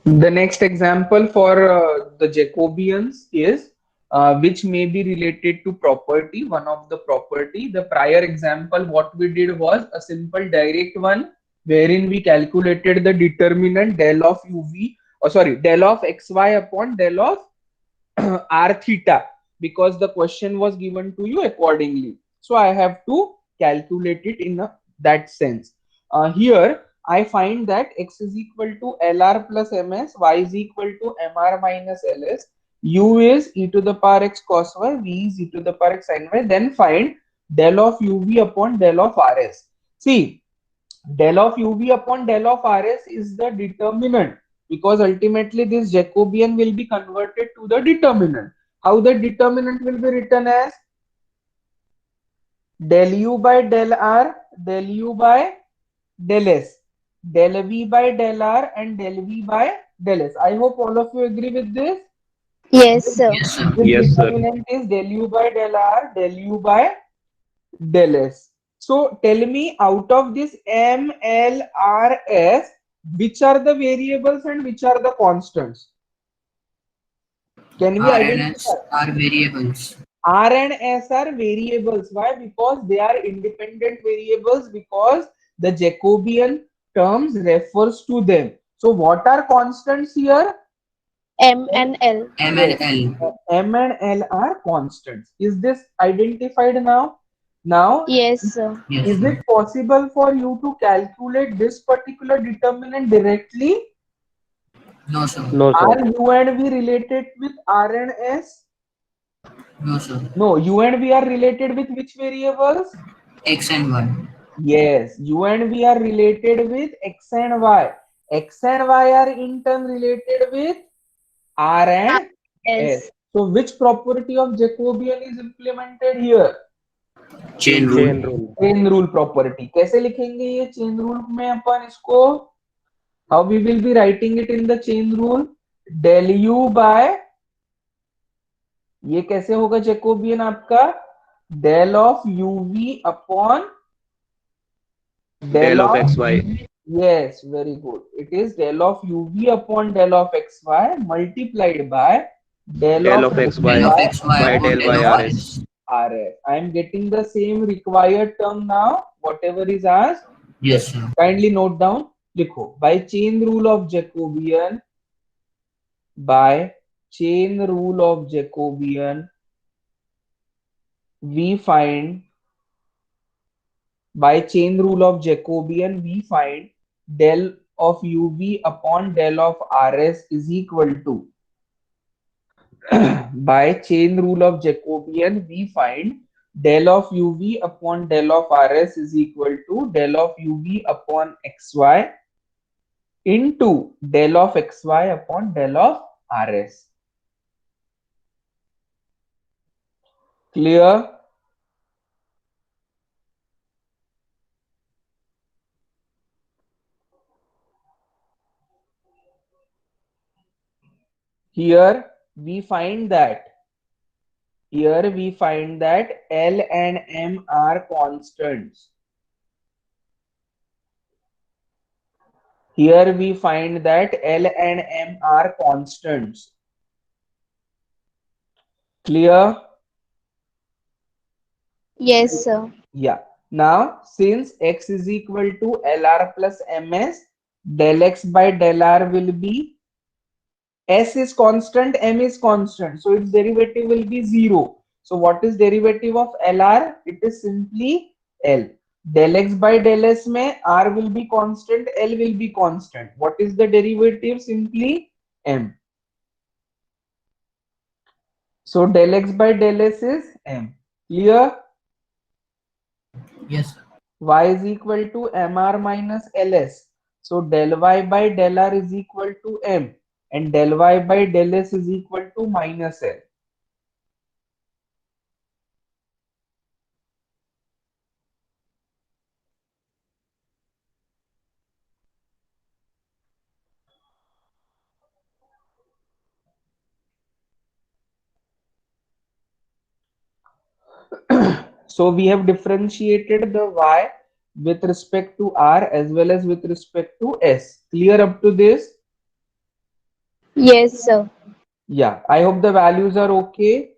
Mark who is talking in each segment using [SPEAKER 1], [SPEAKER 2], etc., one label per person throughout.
[SPEAKER 1] The next example for the Jacobians is which may be related to property, one of the property. The prior example, what we did was a simple direct one wherein we calculated the determinant del of uv, or sorry, del of xy upon del of r theta, because the question was given to you accordingly. So I have to calculate it in that sense. Here I find that x is equal to lr plus ms, y is equal to mr minus ls, u is e to the power x cos y, v is e to the power x sin y. Then find del of uv upon del of rs. See, del of uv upon del of rs is the determinant, because ultimately this Jacobian will be converted to the determinant. How the determinant will be written as del u by del r, del u by del s, del v by del r, and del v by del s. I hope all of you agree with this.
[SPEAKER 2] Yes,
[SPEAKER 1] This,
[SPEAKER 2] sir.
[SPEAKER 3] Yes, sir.
[SPEAKER 1] this
[SPEAKER 4] Yes, sir.
[SPEAKER 1] determinant is del u by del r, del u by del s. So tell me, out of this m, l, r, s, which are the variables and which are the constants? Can we
[SPEAKER 3] R and
[SPEAKER 1] identify?
[SPEAKER 3] S are variables.
[SPEAKER 1] R and S are variables. Why? Because they are independent variables, because the Jacobian terms refers to them. So what are constants here?
[SPEAKER 2] M and L.
[SPEAKER 3] M and
[SPEAKER 1] Yes,
[SPEAKER 3] L.
[SPEAKER 1] M and L are constants. Is this identified now? Now,
[SPEAKER 2] Yes, sir.
[SPEAKER 3] Yes,
[SPEAKER 1] is
[SPEAKER 3] sir.
[SPEAKER 1] it possible for you to calculate this particular determinant directly?
[SPEAKER 3] No, sir.
[SPEAKER 4] No, sir.
[SPEAKER 1] Are U and V related with R and S?
[SPEAKER 3] No, sir.
[SPEAKER 1] No, U and V are related with which variables?
[SPEAKER 3] X and Y.
[SPEAKER 1] Yes, U and V are related with X and Y. X and Y are in turn related with R and S.
[SPEAKER 2] S.
[SPEAKER 1] So which property of Jacobian is implemented here?
[SPEAKER 3] Chain
[SPEAKER 4] Chain
[SPEAKER 3] rule.
[SPEAKER 4] rule.
[SPEAKER 1] Chain rule property. कैसे लिखेंगे ये chain rule में अपन इसको? How we will be writing it in the chain rule? Del u by, ये कैसे होगा Jacobian आपका? Del of u v upon del
[SPEAKER 4] Del of
[SPEAKER 1] of,
[SPEAKER 4] xy.
[SPEAKER 1] yes, very good. It is del of uv upon del of xy multiplied by del
[SPEAKER 4] Del
[SPEAKER 1] of
[SPEAKER 4] of
[SPEAKER 3] Del
[SPEAKER 4] xy
[SPEAKER 3] of
[SPEAKER 1] xy
[SPEAKER 3] XY
[SPEAKER 4] by
[SPEAKER 3] upon
[SPEAKER 4] del
[SPEAKER 3] del
[SPEAKER 4] y
[SPEAKER 3] of
[SPEAKER 4] rs.
[SPEAKER 3] RS.
[SPEAKER 1] rs. I am getting the same required term now. Whatever is asked,
[SPEAKER 3] Yes, sir.
[SPEAKER 1] kindly note down. लिखो, by chain rule of Jacobian, by chain rule of Jacobian, we find, by chain rule of Jacobian, we find del of uv upon del of rs is equal to, by chain rule of Jacobian, we find del of uv upon del of rs is equal to del of uv upon xy into del of xy upon del of rs. Clear? Here we find that, here we find that L and M are constants. Here we find that L and M are constants. Clear?
[SPEAKER 2] Yes, sir.
[SPEAKER 1] Yeah. Now, since x is equal to Lr plus Ms, del x by del r will be, S is constant, M is constant. So its derivative will be 0. So what is derivative of Lr? It is simply L. Del x by del s mein R will be constant, L will be constant. What is the derivative? Simply M. So del x by del s is M. Clear?
[SPEAKER 3] Yes, sir.
[SPEAKER 1] Y is equal to mr minus ls. So del y by del r is equal to M, and del y by del s is equal to minus L. So we have differentiated the y with respect to r as well as with respect to s. Clear up to this?
[SPEAKER 2] Yes, sir.
[SPEAKER 1] Yeah, I hope the values are okay.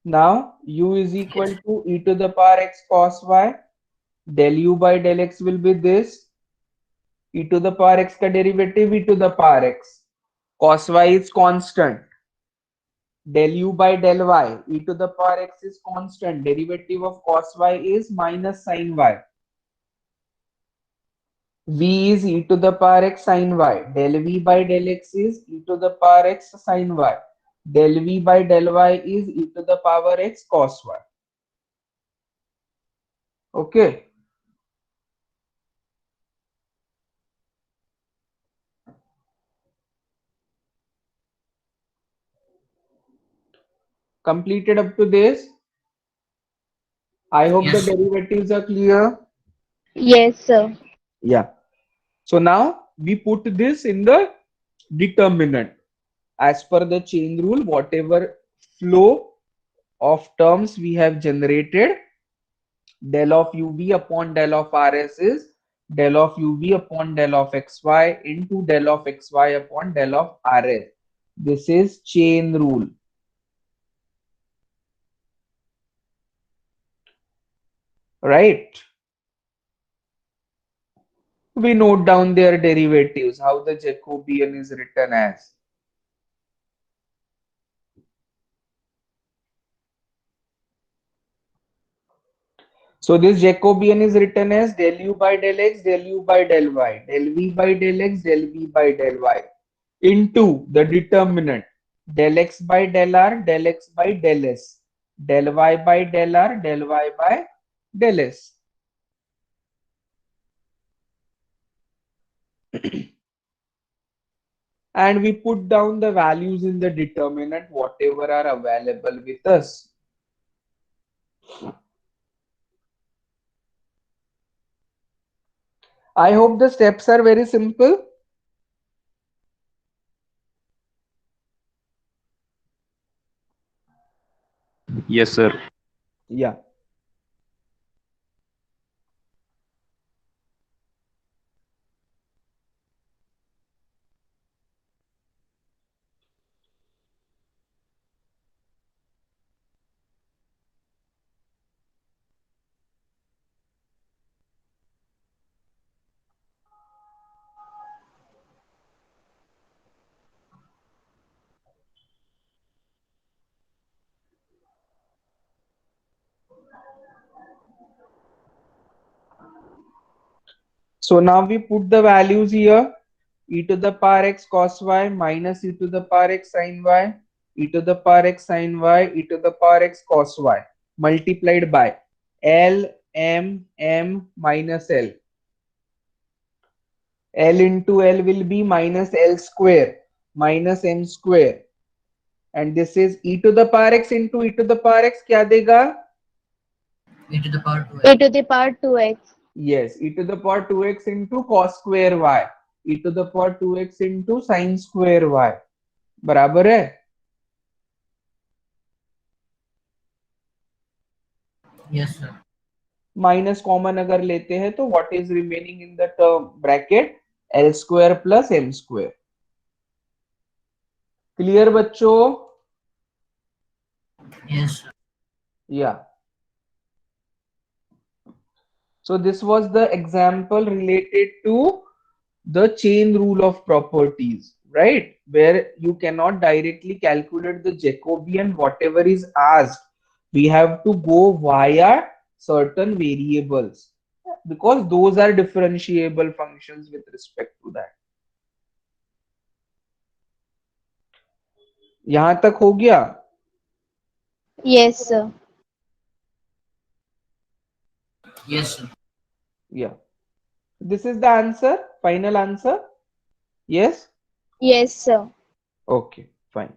[SPEAKER 1] Now u is equal
[SPEAKER 3] Yes.
[SPEAKER 1] to e to the power x cos y. Del u by del x will be this. E to the power x का derivative e to the power x. Cos y is constant. Del u by del y. E to the power x is constant. Derivative of cos y is minus sin y. V is e to the power x sin y. Del v by del x is e to the power x sin y. Del v by del y is e to the power x cos y. Okay. Completed up to this. I hope the
[SPEAKER 3] Yes.
[SPEAKER 1] derivatives are clear.
[SPEAKER 2] Yes, sir.
[SPEAKER 1] Yeah. So now we put this in the determinant. As per the chain rule, whatever flow of terms we have generated, del of uv upon del of rs is del of uv upon del of xy into del of xy upon del of rs. This is chain rule. Right? We note down their derivatives, how the Jacobian is written as. So this Jacobian is written as del u by del x, del u by del y, del v by del x, del v by del y into the determinant del x by del r, del x by del s, del y by del r, del y by del s. And we put down the values in the determinant, whatever are available with us. I hope the steps are very simple.
[SPEAKER 4] Yes, sir.
[SPEAKER 1] Yeah. So now we put the values here. E to the power x cos y minus e to the power x sin y, e to the power x sin y, e to the power x cos y multiplied by L M M minus L. L into L will be minus L square minus M square. And this is e to the power x into e to the power x क्या देगा?
[SPEAKER 3] E to the power 2
[SPEAKER 2] e
[SPEAKER 3] x.
[SPEAKER 2] to the power 2x.
[SPEAKER 1] Yes, e to the power 2x into cos square y, e to the power 2x into sin square y. बराबर है?
[SPEAKER 3] Yes, sir.
[SPEAKER 1] Minus common अगर लेते हैं तो what is remaining in the term bracket l square plus m square. Clear बच्चों?
[SPEAKER 3] Yes, sir.
[SPEAKER 1] या so this was the example related to the chain rule of properties, right, where you cannot directly calculate the Jacobian. Whatever is asked, we have to go via certain variables because those are differentiable functions with respect to that. यहां तक हो गया?
[SPEAKER 2] Yes, sir.
[SPEAKER 3] Yes, sir.
[SPEAKER 1] Yeah. This is the answer, final answer. Yes.
[SPEAKER 2] Yes, sir.
[SPEAKER 1] Okay, fine.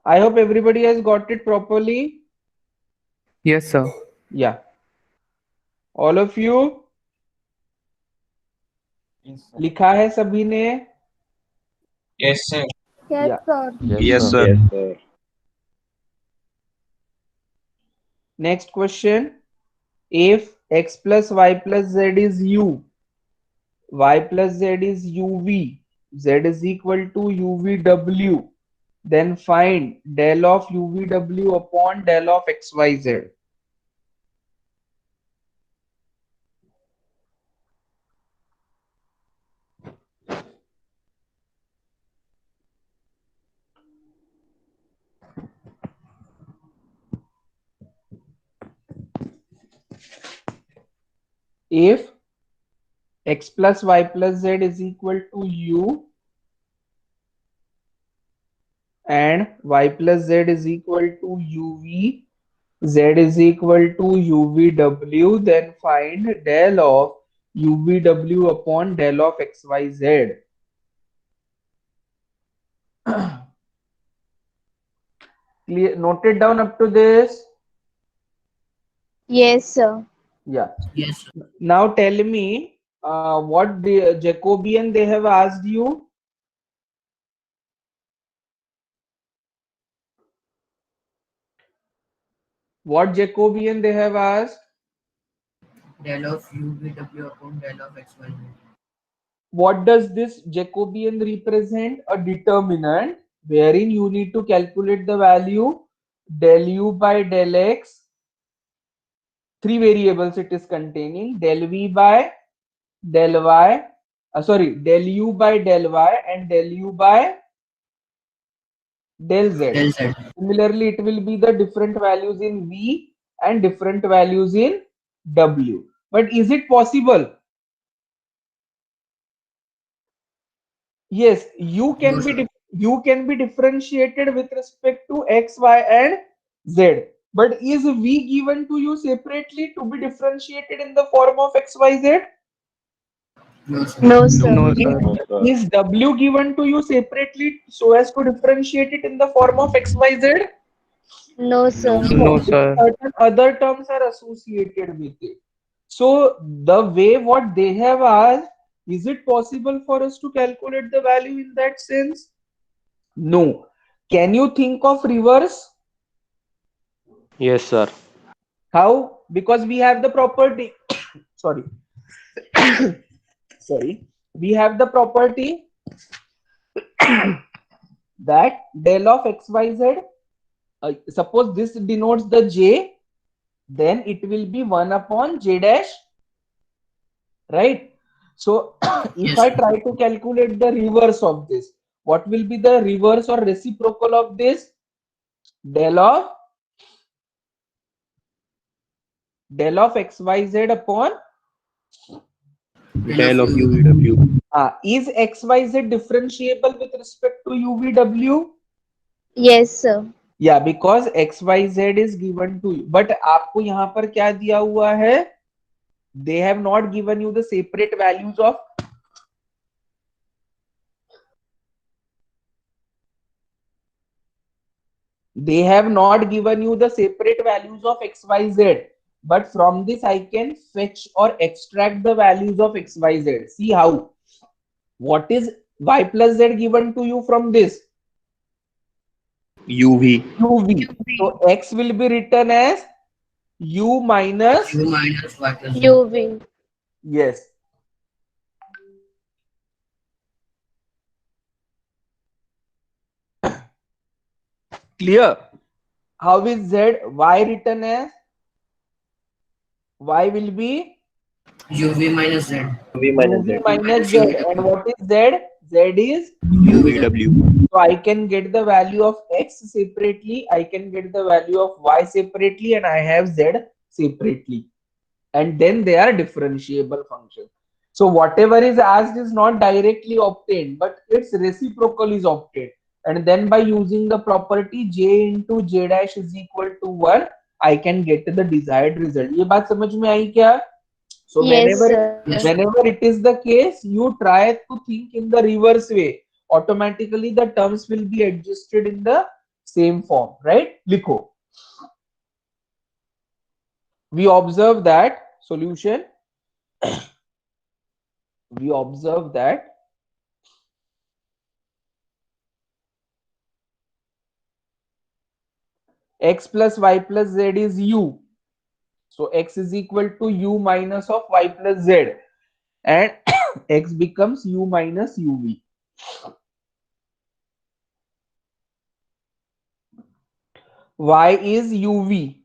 [SPEAKER 1] I hope everybody has got it properly.
[SPEAKER 5] Yes, sir.
[SPEAKER 1] Yeah. All of you लिखा है सभी ने?
[SPEAKER 4] Yes, sir.
[SPEAKER 2] Yes,
[SPEAKER 1] Yeah.
[SPEAKER 2] sir.
[SPEAKER 4] Yes, sir.
[SPEAKER 1] Next question. If x plus y plus z is u, y plus z is uv, z is equal to uvw, then find del of uvw upon del of xyz. If x plus y plus z is equal to u and y plus z is equal to uv, z is equal to uvw, then find del of uvw upon del of xyz. Clear? Noted down up to this?
[SPEAKER 2] Yes, sir.
[SPEAKER 1] Yeah.
[SPEAKER 3] Yes, sir.
[SPEAKER 1] Now tell me what the Jacobian they have asked you. What Jacobian they have asked?
[SPEAKER 3] Del of UVW upon del of XYZ.
[SPEAKER 1] What does this Jacobian represent? A determinant wherein you need to calculate the value del u by del x. Three variables it is containing, del v by del y, del u by del y and del u by del z.
[SPEAKER 3] Del Z.
[SPEAKER 1] Similarly, it will be the different values in v and different values in w. But is it possible? Yes,
[SPEAKER 3] No, sir.
[SPEAKER 1] you can be differentiated with respect to x, y, and z. But is v given to you separately to be differentiated in the form of x, y, z?
[SPEAKER 3] No, sir.
[SPEAKER 2] No, sir.
[SPEAKER 5] No,
[SPEAKER 1] Is,
[SPEAKER 5] sir.
[SPEAKER 1] is w given to you separately so as to differentiate it in the form of x, y, z?
[SPEAKER 2] No, sir.
[SPEAKER 5] No,
[SPEAKER 1] Because
[SPEAKER 5] sir.
[SPEAKER 1] certain other terms are associated with it. So the way what they have asked, is it possible for us to calculate the value in that sense? No. Can you think of reverse?
[SPEAKER 4] Yes, sir.
[SPEAKER 1] How? Because we have the property. Sorry. Sorry. We have the property that del of xyz, suppose this denotes the j, then it will be 1 upon j dash, right? So if
[SPEAKER 3] Yes,
[SPEAKER 1] I
[SPEAKER 3] sir.
[SPEAKER 1] try to calculate the reverse of this, what will be the reverse or reciprocal of this? Del of xyz upon
[SPEAKER 4] Del of UVW.
[SPEAKER 1] is xyz differentiable with respect to uvw?
[SPEAKER 2] Yes, sir.
[SPEAKER 1] Yeah, because xyz is given to you, but आपको यहाँ पर क्या दिया हुआ है? They have not given you the separate values of they have not given you the separate values of xyz, but from this I can fetch or extract the values of xyz. See how? What is y plus z given to you from this?
[SPEAKER 4] UV.
[SPEAKER 1] uv. So x will be written as u minus,
[SPEAKER 3] U minus Y plus Z.
[SPEAKER 2] UV.
[SPEAKER 1] yes. Clear? How is z? Y written as? Y will be
[SPEAKER 3] UV minus Z.
[SPEAKER 1] uv minus z. And what is z? Z is,
[SPEAKER 4] UVW.
[SPEAKER 1] so I can get the value of x separately, I can get the value of y separately, and I have z separately. And then they are differentiable functions. So whatever is asked is not directly obtained, but its reciprocal is obtained. And then by using the property j into j dash is equal to 1, I can get the desired result. ये बात समझ में आई क्या? So
[SPEAKER 2] Yes, sir.
[SPEAKER 1] whenever it is the case, you try to think in the reverse way. Automatically the terms will be adjusted in the same form, right? Likho. We observe that solution. We observe that x plus y plus z is u. So x is equal to u minus of y plus z, and x becomes u minus uv. Y is UV.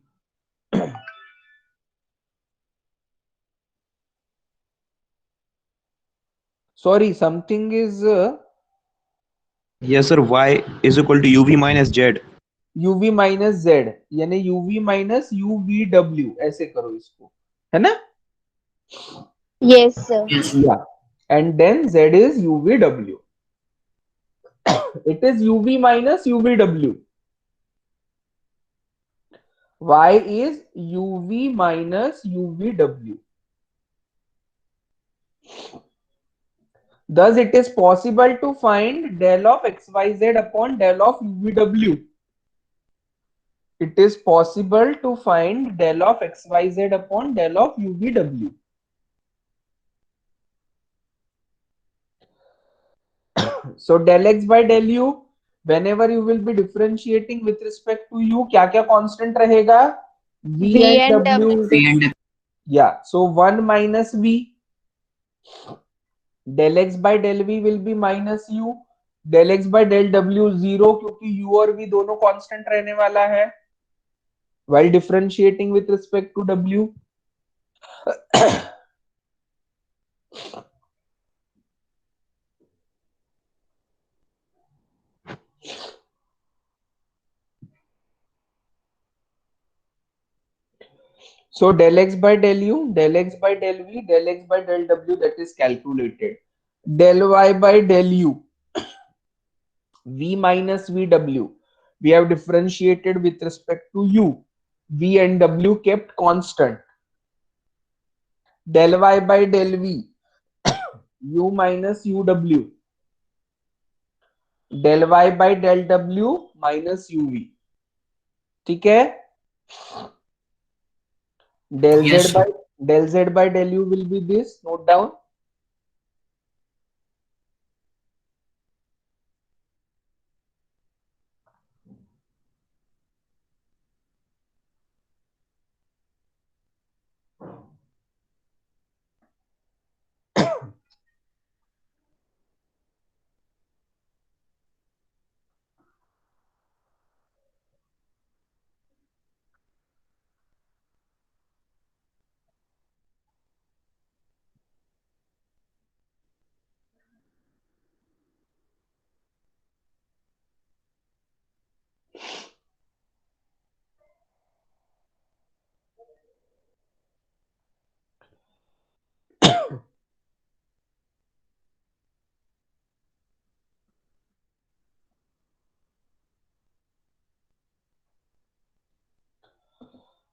[SPEAKER 1] Sorry, something is
[SPEAKER 4] Yes, sir. Y is equal to UV minus Z.
[SPEAKER 1] UV minus Z, यानी UV minus UVW, ऐसे करो इसको, है ना?
[SPEAKER 2] Yes, sir.
[SPEAKER 3] Yes.
[SPEAKER 1] Yeah. And then Z is UVW. It is UV minus UVW. Y is UV minus UVW. Thus, it is possible to find del of XYZ upon del of UVW. It is possible to find del of XYZ upon del of UVW. So del X by del U, whenever you will be differentiating with respect to U, क्या constant रहेगा? V and W.
[SPEAKER 3] V and
[SPEAKER 1] Yeah, so 1 minus V. Del X by del V will be minus U. Del X by del W 0, क्योंकि U और V दोनों constant रहने वाला है while differentiating with respect to W. So del X by del U, del X by del V, del X by del W, that is calculated. Del Y by del U, V minus VW, we have differentiated with respect to U. V and W kept constant. Del Y by del V, U minus UW, del Y by del W minus UV. ठीक है? Del
[SPEAKER 3] Yes,
[SPEAKER 1] Z
[SPEAKER 3] sir.
[SPEAKER 1] by del U will be this. Note down.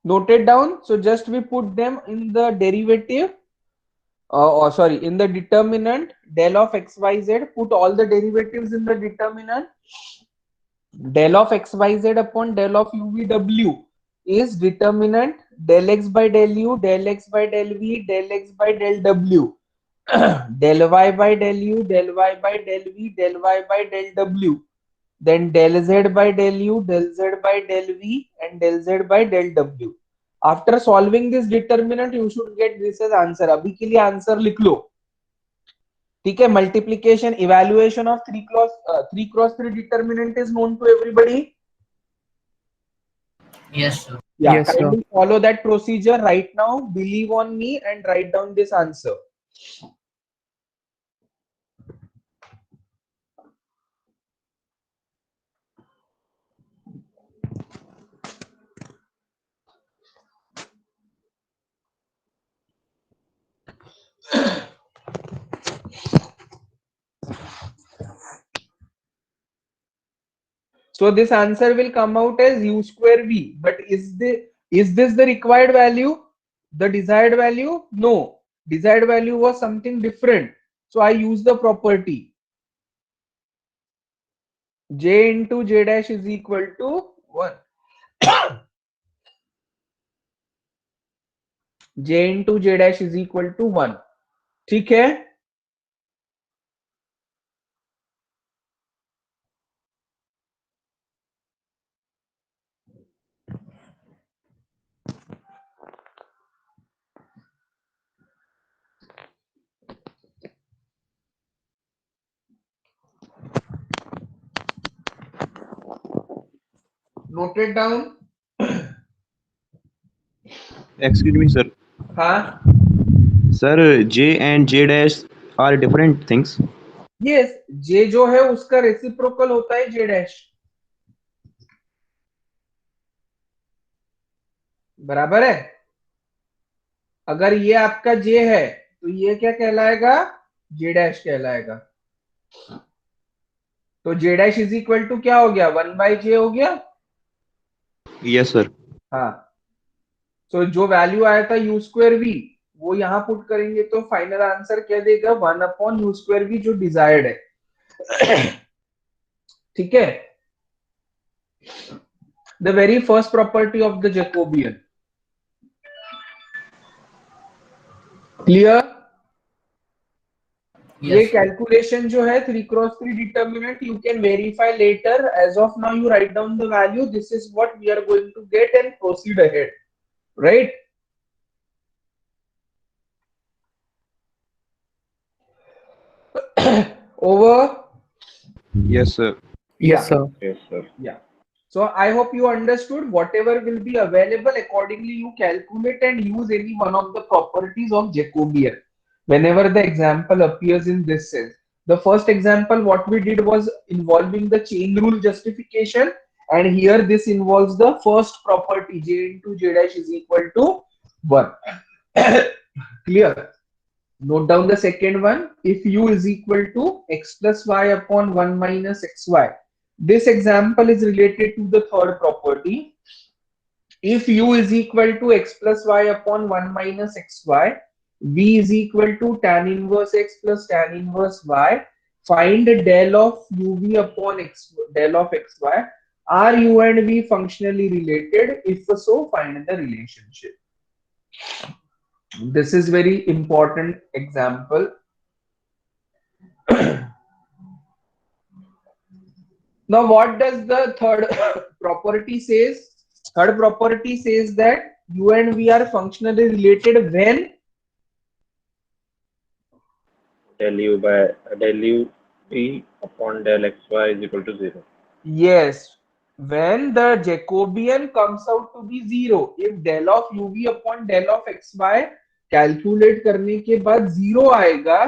[SPEAKER 1] Noted down. So just we put them in the derivative. Or sorry, in the determinant, del of xyz, put all the derivatives in the determinant. Del of xyz upon del of uvw is determinant del x by del u, del x by del v, del x by del w, del y by del u, del y by del v, del y by del w, then del z by del u, del z by del v, and del z by del w. After solving this determinant, you should get this as answer. अभी के लिए answer लिख लो. ठीक है? Multiplication, evaluation of 3 cross 3 determinant is known to everybody.
[SPEAKER 3] Yes, sir.
[SPEAKER 1] Yeah,
[SPEAKER 5] Yes, sir.
[SPEAKER 1] kindly follow that procedure right now. Believe on me and write down this answer. So this answer will come out as u square v. But is this the required value? The desired value? No. Desired value was something different. So I use the property. J into J dash is equal to 1. J into J dash is equal to 1. ठीक है? Note it down.
[SPEAKER 4] Excuse me, sir.
[SPEAKER 1] हाँ.
[SPEAKER 4] Sir, J and J dash are different things.
[SPEAKER 1] Yes, J जो है उसका reciprocal होता है J dash. बराबर है. अगर ये आपका J है तो ये क्या कहलाएगा? J डैश कहलाएगा. तो J dash is equal to क्या हो गया? 1/J हो गया.
[SPEAKER 4] Yes, sir.
[SPEAKER 1] हाँ. तो जो वैल्यू आया था यू स्क्वायर वी, वो यहां पुट करेंगे तो फाइनल आंसर क्या देगा? 1/u² वी जो डिजायर्ड है. ठीक है. The very first property of the Jacobian. Clear? ये
[SPEAKER 3] Yes, sir.
[SPEAKER 1] कैलकुलेशन जो है 3x3 determinant you can verify later. As of now you write down the value. This is what we are going to get and proceed ahead. Right? Over.
[SPEAKER 4] Yes, sir.
[SPEAKER 1] Yeah.
[SPEAKER 5] Yes, sir.
[SPEAKER 6] Yes, sir.
[SPEAKER 1] Yeah. So I hope you understood. Whatever will be available, accordingly you calculate and use any one of the properties of Jacobian whenever the example appears in this sense. The first example what we did was involving the chain rule justification, and here this involves the first property J into J dash is equal to 1. Clear? Note down the second one. If u is equal to x plus y upon 1 minus xy. This example is related to the third property. If u is equal to x plus y upon 1 minus xy, v is equal to tan inverse x plus tan inverse y. Find del of uv upon x, del of xy. Are u and v functionally related? If so, find the relationship. This is very important example. Now, what does the third property says? Third property says that u and v are functionally related when
[SPEAKER 6] Del u v upon del xy is equal to 0.
[SPEAKER 1] yes, when the Jacobian comes out to be 0. If del of uv upon del of xy calculate करने के बाद 0 आएगा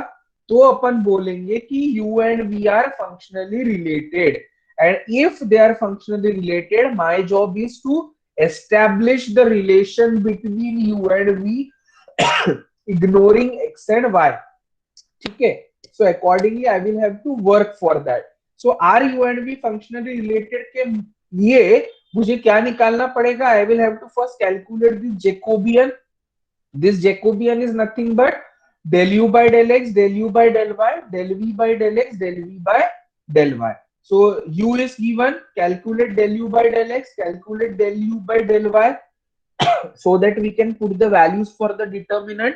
[SPEAKER 1] तो अपन बोलेंगे कि u and v are functionally related. And if they are functionally related, my job is to establish the relation between u and v ignoring x and y. Okay, so accordingly I will have to work for that. So are u and v functionally related के लिए मुझे क्या निकालना पड़ेगा? I will have to first calculate this Jacobian. This Jacobian is nothing but del u by del x, del u by del y, del v by del x, del v by del y. So u is given. Calculate del u by del x, calculate del u by del y, so that we can put the values for the determinant.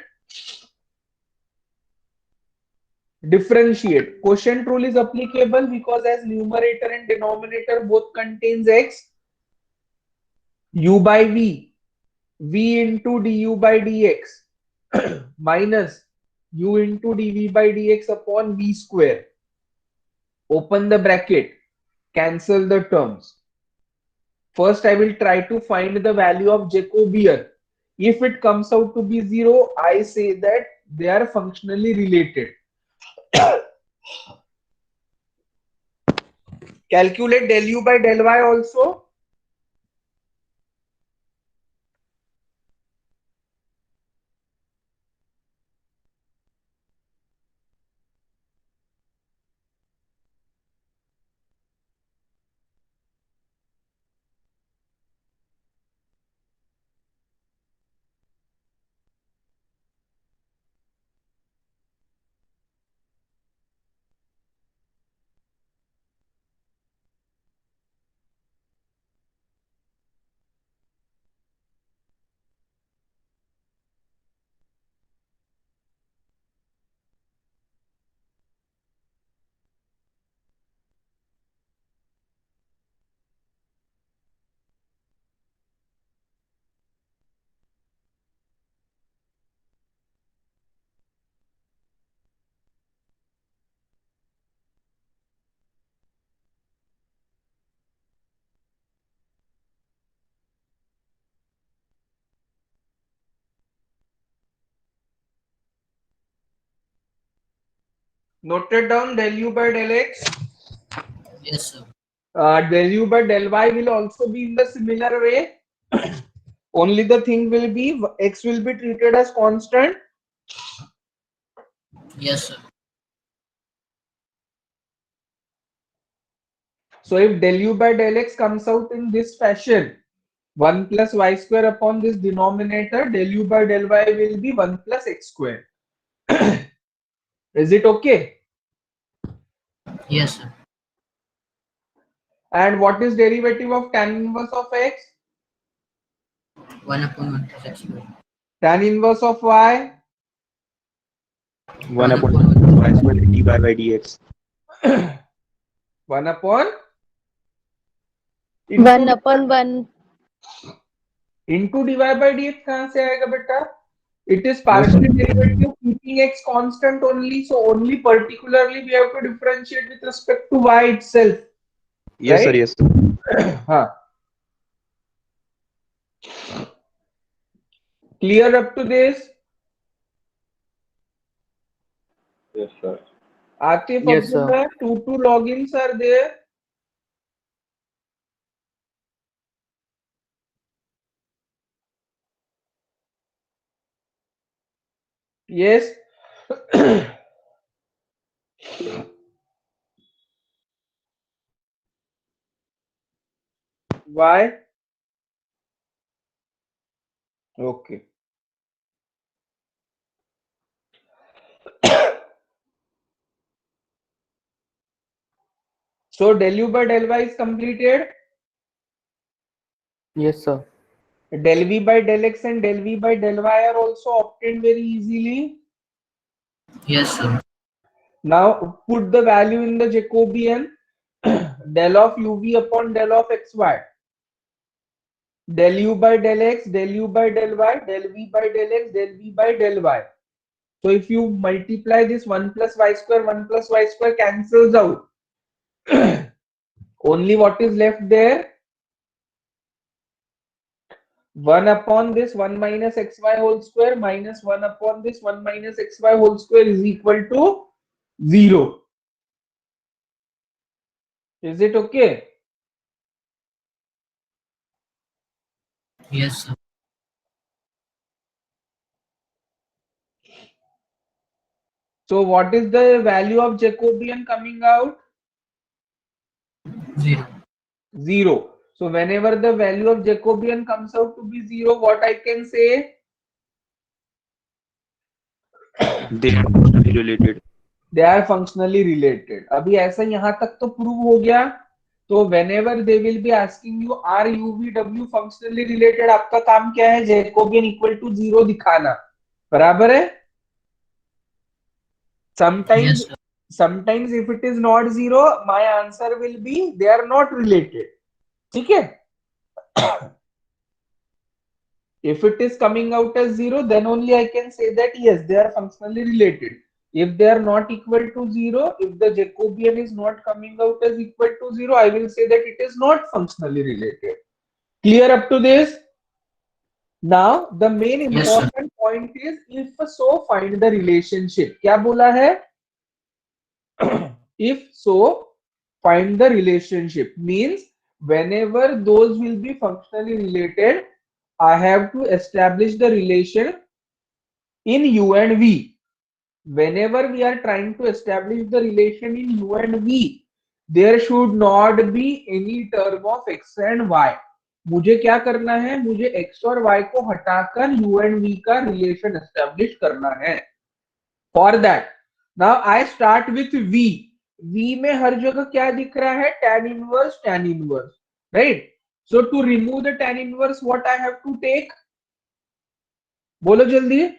[SPEAKER 1] Differentiate. Quotient rule is applicable because as numerator and denominator both contains x. U by v, v into du by dx minus u into dv by dx upon v square. Open the bracket, cancel the terms. First I will try to find the value of Jacobian. If it comes out to be 0, I say that they are functionally related. Calculate del u by del y also. Noted down del u by del x.
[SPEAKER 3] Yes, sir.
[SPEAKER 1] Del u by del y will also be in the similar way. Only the thing will be x will be treated as constant.
[SPEAKER 3] Yes, sir.
[SPEAKER 1] So if del u by del x comes out in this fashion, 1 plus y square upon this denominator, del u by del y will be 1 plus x square. Is it okay?
[SPEAKER 3] Yes, sir.
[SPEAKER 1] And what is derivative of tan inverse of x?
[SPEAKER 3] 1 upon 1 plus x square.
[SPEAKER 1] Tan inverse of y?
[SPEAKER 4] 1 upon y square dy by dx.
[SPEAKER 1] 1 upon
[SPEAKER 2] 1 upon 1.
[SPEAKER 1] into dy by dx कहाँ से आएगा बेटा? It is partial derivative keeping x constant only. So only particularly we have to differentiate with respect to y itself.
[SPEAKER 4] Yes, sir.
[SPEAKER 1] Right?
[SPEAKER 4] Yes, sir.
[SPEAKER 1] हाँ. Clear up to this?
[SPEAKER 6] Yes, sir.
[SPEAKER 1] Atif,
[SPEAKER 5] Yes, sir.
[SPEAKER 1] Abdullah, 2 logins are there. Yes. Why? Okay. So del u by del y is completed.
[SPEAKER 5] Yes, sir.
[SPEAKER 1] Del v by del x and del v by del y are also obtained very easily.
[SPEAKER 3] Yes, sir.
[SPEAKER 1] Now put the value in the Jacobian. Del of uv upon del of xy. Del u by del x, del u by del y, del v by del x, del v by del y. So if you multiply this 1 plus y square cancels out. Only what is left there? 1 upon this 1 minus xy whole square minus 1 upon this 1 minus xy whole square is equal to 0. Is it okay?
[SPEAKER 3] Yes, sir.
[SPEAKER 1] So what is the value of Jacobian coming out?
[SPEAKER 3] 0.
[SPEAKER 1] 0. So whenever the value of Jacobian comes out to be 0, what I can say?
[SPEAKER 4] They are functionally related.
[SPEAKER 1] They are functionally related. अभी ऐसा यहाँ तक तो prove हो गया. तो whenever they will be asking you are UVW functionally related, आपका काम क्या है? Jacobian equal to 0 दिखाना. बराबर है?
[SPEAKER 3] Yes, sir.
[SPEAKER 1] Sometimes if it is not 0, my answer will be they are not related. ठीक है? If it is coming out as 0, then only I can say that yes, they are functionally related. If they are not equal to 0, if the Jacobian is not coming out as equal to 0, I will say that it is not functionally related. Clear up to this? Now, the main
[SPEAKER 3] Yes, sir.
[SPEAKER 1] important point is if so, find the relationship. क्या बोला है? If so, find the relationship. Means whenever those will be functionally related, I have to establish the relation in U and V. Whenever we are trying to establish the relation in U and V, there should not be any term of x and y. मुझे क्या करना है? मुझे x और y को हटाकर U and V का relation establish करना है. For that, now I start with V. V में हर जगह क्या दिख रहा है? Tan inverse, right? So to remove the tan inverse, what I have to take? बोलो जल्दी.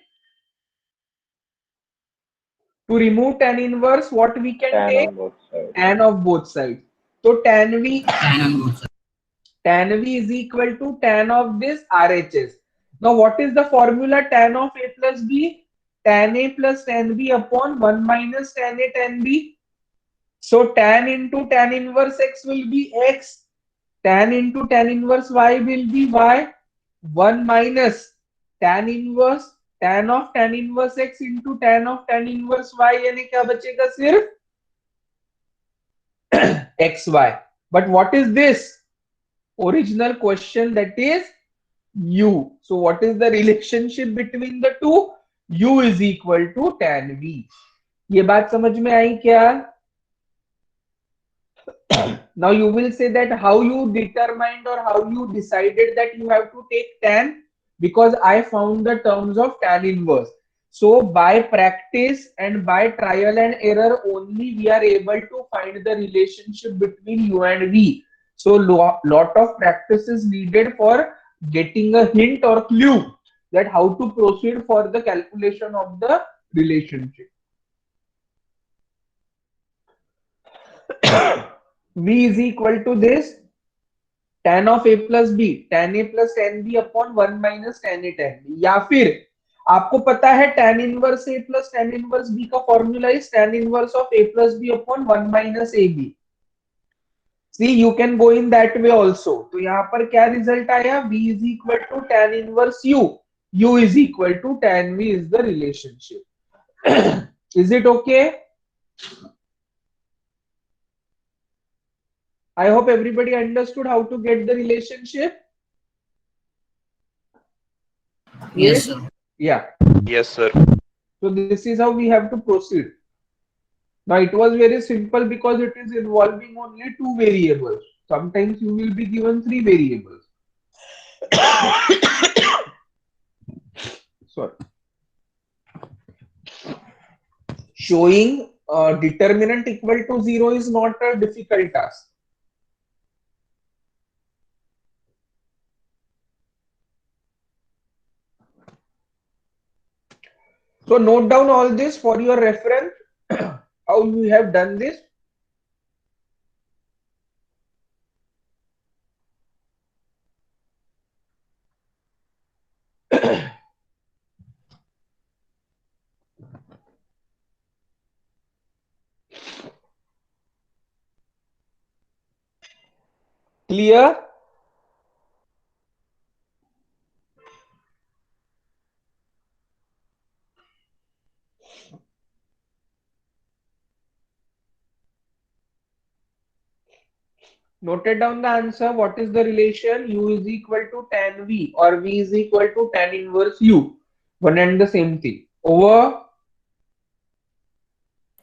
[SPEAKER 1] To remove tan inverse, what we can
[SPEAKER 6] Tan
[SPEAKER 1] take?
[SPEAKER 6] on both sides.
[SPEAKER 1] Tan of both sides. So tan V is equal to tan of this RHS. Now what is the formula? Tan of A plus B? Tan A plus tan B upon 1 minus tan A tan B. So tan into tan inverse x will be x. Tan into tan inverse y will be y. 1 minus tan inverse tan of tan inverse x into tan of tan inverse y, यानी क्या बचेगा सिर्फ xy. But what is this original question, that is u. So what is the relationship between the two? U is equal to tan v. ये बात समझ में आई क्या? Now you will say that how you determined or how you decided that you have to take tan, because I found the terms of tan inverse. So by practice and by trial and error only we are able to find the relationship between u and v. So lot of practice is needed for getting a hint or clue that how to proceed for the calculation of the relationship. V is equal to this tan of a plus b, tan a plus tan b upon 1 minus tan a tan b, या फिर आपको पता है tan inverse a plus tan inverse b का formula is tan inverse of a plus b upon 1 minus a b. See, you can go in that way also. तो यहाँ पर क्या रिजल्ट आया? V is equal to tan inverse u. U is equal to tan v is the relationship. Is it okay? I hope everybody understood how to get the relationship.
[SPEAKER 3] Yes, sir.
[SPEAKER 1] Yeah.
[SPEAKER 4] Yes, sir.
[SPEAKER 1] So this is how we have to proceed. Now it was very simple because it is involving only two variables. Sometimes you will be given three variables. Sorry. Showing determinant equal to 0 is not a difficult task. So note down all this for your reference, how you have done this. Clear? Noted down the answer. What is the relation? U is equal to tan V or V is equal to tan inverse U. One and the same thing. Over?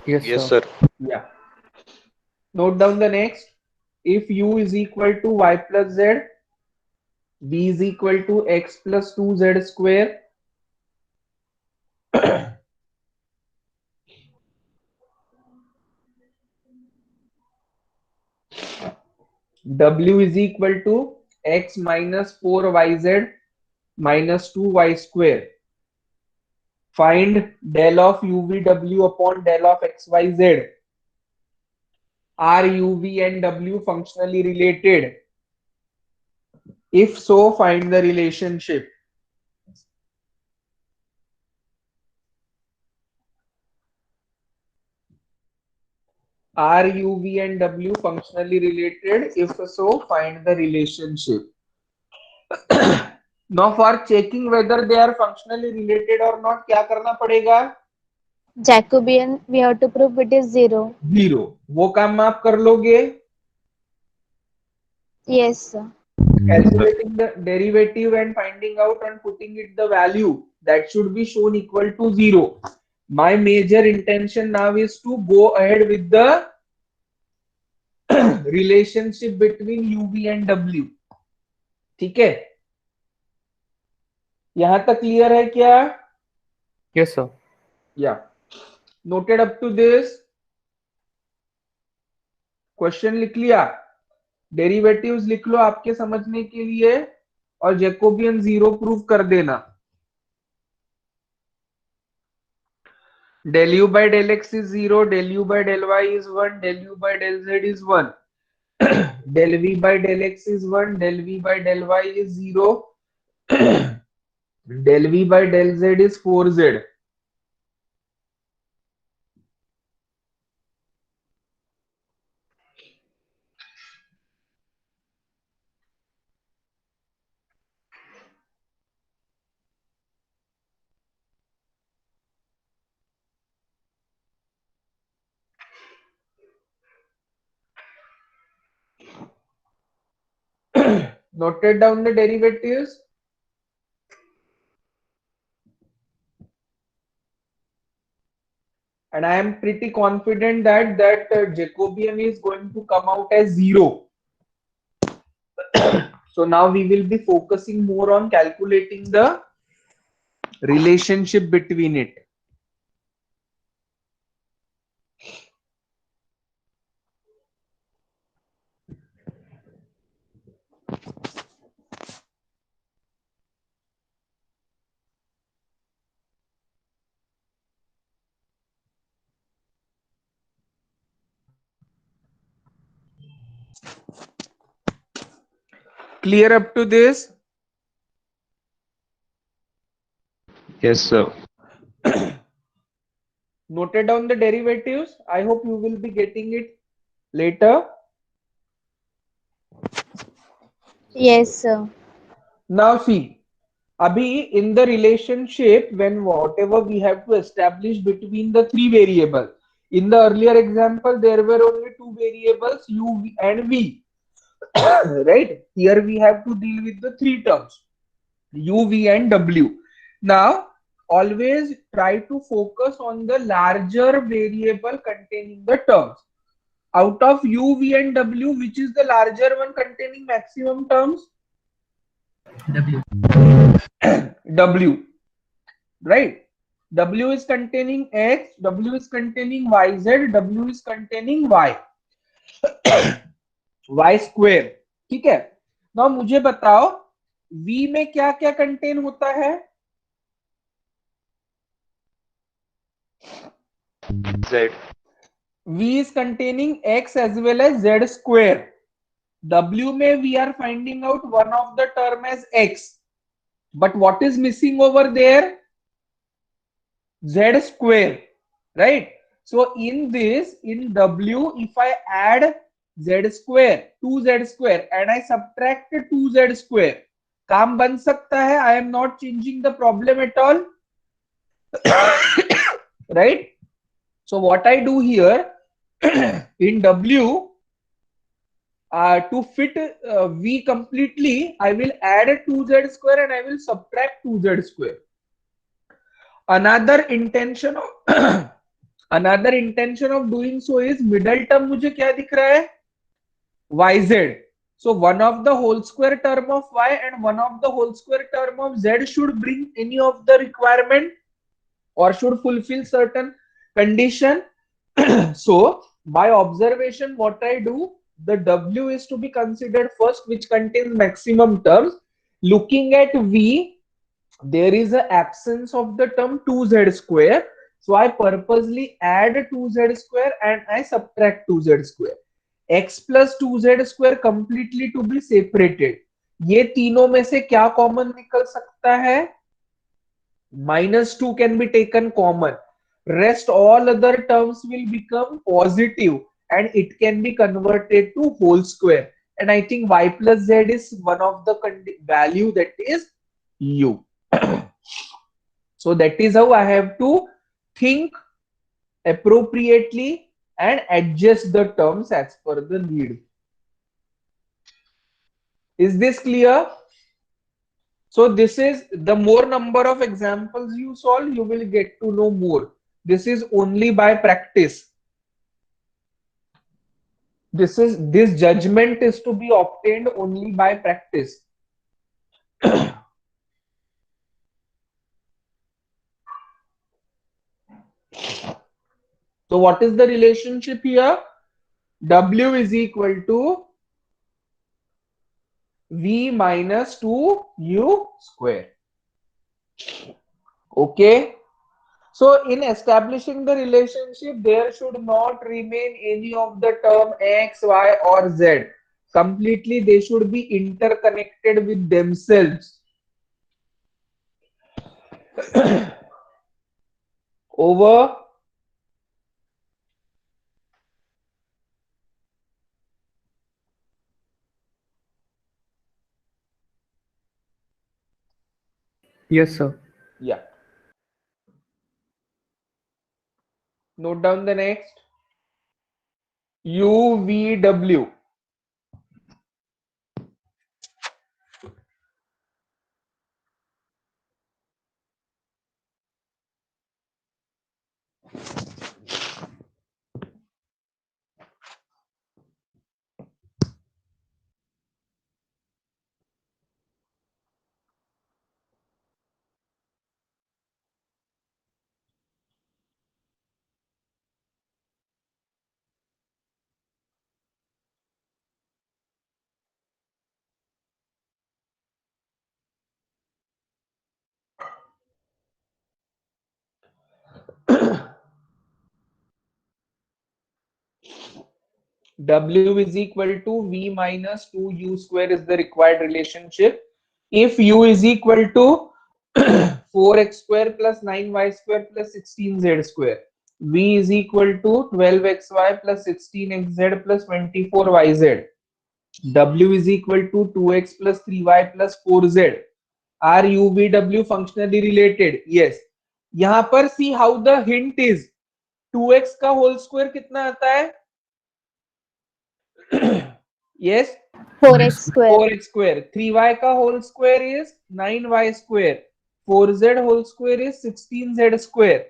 [SPEAKER 5] Yes,
[SPEAKER 4] Yes,
[SPEAKER 5] sir.
[SPEAKER 4] sir.
[SPEAKER 1] Yeah. Note down the next. If U is equal to Y plus Z, V is equal to X plus 2Z square. W is equal to X minus 4YZ minus 2Y square. Find del of UVW upon del of XYZ. Are UV and W functionally related? If so, find the relationship. Are UV and W functionally related? If so, find the relationship. Now for checking whether they are functionally related or not, क्या करना पड़ेगा?
[SPEAKER 2] Jacobian, we have to prove it is 0.
[SPEAKER 1] 0. वो काम आप कर लोगे?
[SPEAKER 2] Yes, sir.
[SPEAKER 1] Calculating the derivative and finding out and putting it the value that should be shown equal to 0. My major intention now is to go ahead with the relationship between UV and W. ठीक है? यहां तक clear है क्या?
[SPEAKER 5] Yes, sir.
[SPEAKER 1] Yeah. Noted up to this. Question लिख लिया? Derivatives लिख लो आपके समझने के लिए और जैकोबियन 0 प्रूव कर देना. Del u by del x is 0, del u by del y is 1, del u by del z is 1. Del v by del x is 1, del v by del y is 0. Del v by del z is 4z. Noted down the derivatives. And I am pretty confident that Jacobian is going to come out as 0. So now we will be focusing more on calculating the relationship between it. Clear up to this?
[SPEAKER 4] Yes, sir.
[SPEAKER 1] Noted down the derivatives. I hope you will be getting it later.
[SPEAKER 2] Yes, sir.
[SPEAKER 1] Now see, Abhi, in the relationship, when whatever we have to establish between the three variables. In the earlier example, there were only two variables, u and v. Right? Here we have to deal with the three terms, u, v, and w. Now, always try to focus on the larger variable containing the terms. Out of u, v, and w, which is the larger one containing maximum terms?
[SPEAKER 3] W.
[SPEAKER 1] W, right? W is containing x, W is containing yz, W is containing y, y square. ठीक है? Now मुझे बताओ V में क्या क्या contain होता है?
[SPEAKER 4] Z.
[SPEAKER 1] V is containing x as well as z square. W में we are finding out one of the term as x, but what is missing over there? Z square, right? So in this, in W, if I add z square, 2z square, and I subtract 2z square, काम बन सकता है. I am not changing the problem at all. Right? So what I do here in W, to fit V completely, I will add 2z square and I will subtract 2z square. Another intention of another intention of doing so is middle term मुझे क्या दिख रहा है? yz. So one of the whole square term of y and one of the whole square term of z should bring any of the requirement or should fulfill certain condition. So by observation, what I do, the W is to be considered first, which contains maximum terms. Looking at V, there is an absence of the term 2z square. So I purposely add 2z square and I subtract 2z square. X plus 2z square completely to be separated. ये तीनों में से क्या common निकल सकता है? -2 can be taken common. Rest all other terms will become positive and it can be converted to whole square. And I think y plus z is one of the value that is u. So that is how I have to think appropriately and adjust the terms as per the need. Is this clear? So this is, the more number of examples you solve, you will get to know more. This is only by practice. This judgment is to be obtained only by practice. So what is the relationship here? W is equal to V minus 2u square. Okay. So in establishing the relationship, there should not remain any of the term x, y, or z. Completely, they should be interconnected with themselves. Over.
[SPEAKER 5] Yes, sir.
[SPEAKER 1] Yeah. Note down the next. UVW. W is equal to V minus 2U square is the required relationship. If U is equal to 4x square plus 9y square plus 16z square, V is equal to 12xy plus 16xz plus 24yz, W is equal to 2x plus 3y plus 4z. Are UVW functionally related? Yes. यहाँ पर see how the hint is 2x का whole square कितना आता है? Yes,
[SPEAKER 2] 4x square.
[SPEAKER 1] 4x square. 3y का whole square is 9y square. 4z whole square is 16z square.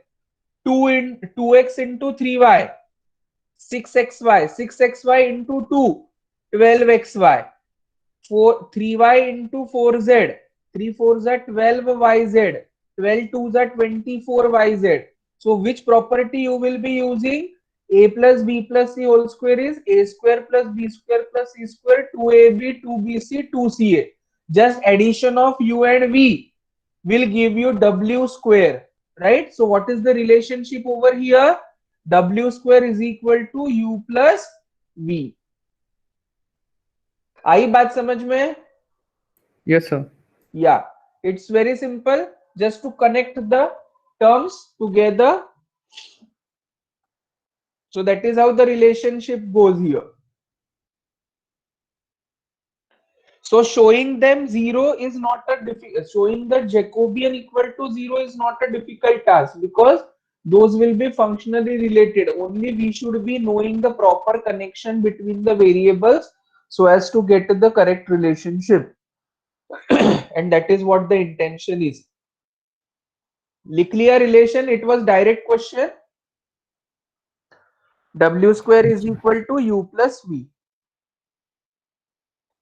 [SPEAKER 1] 2x into 3y, 6xy. 6xy into 2, 12xy. 3y into 4z, 3 4s are 12yz, 12 2s are 24yz. So which property you will be using? A plus b plus c whole square is a square plus b square plus c square, 2ab, 2bc, 2ca. Just addition of u and v will give you w square, right? So what is the relationship over here? W square is equal to u plus v. आई बात समझ में?
[SPEAKER 5] Yes, sir.
[SPEAKER 1] Yeah, it's very simple. Just to connect the terms together. So that is how the relationship goes here. So showing them zero is not a difficult. Showing the Jacobian equal to zero is not a difficult task because those will be functionally related. Only we should be knowing the proper connection between the variables so as to get the correct relationship. And that is what the intention is. लिख लिया relation, it was direct question. W square is equal to U plus V.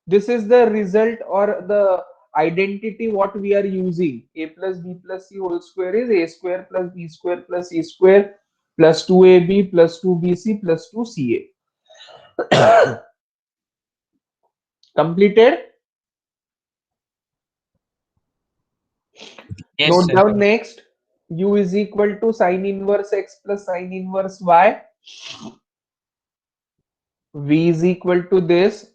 [SPEAKER 1] This is the result or the identity what we are using. A plus B plus C whole square is A square plus B square plus C square plus 2AB plus 2BC plus 2CA. Completed?
[SPEAKER 7] Yes,
[SPEAKER 1] Note
[SPEAKER 7] sir.
[SPEAKER 1] down next. U is equal to sine inverse X plus sine inverse Y. V is equal to this.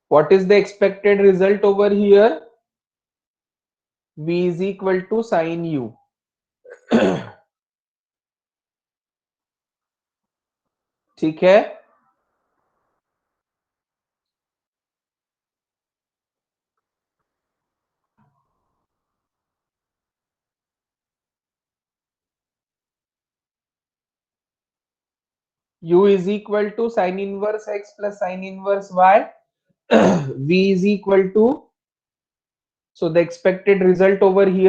[SPEAKER 1] What is the expected result over here? V is equal to sine U. ठीक है? U is equal to sine inverse X plus sine inverse Y. V is equal to, so the expected result over here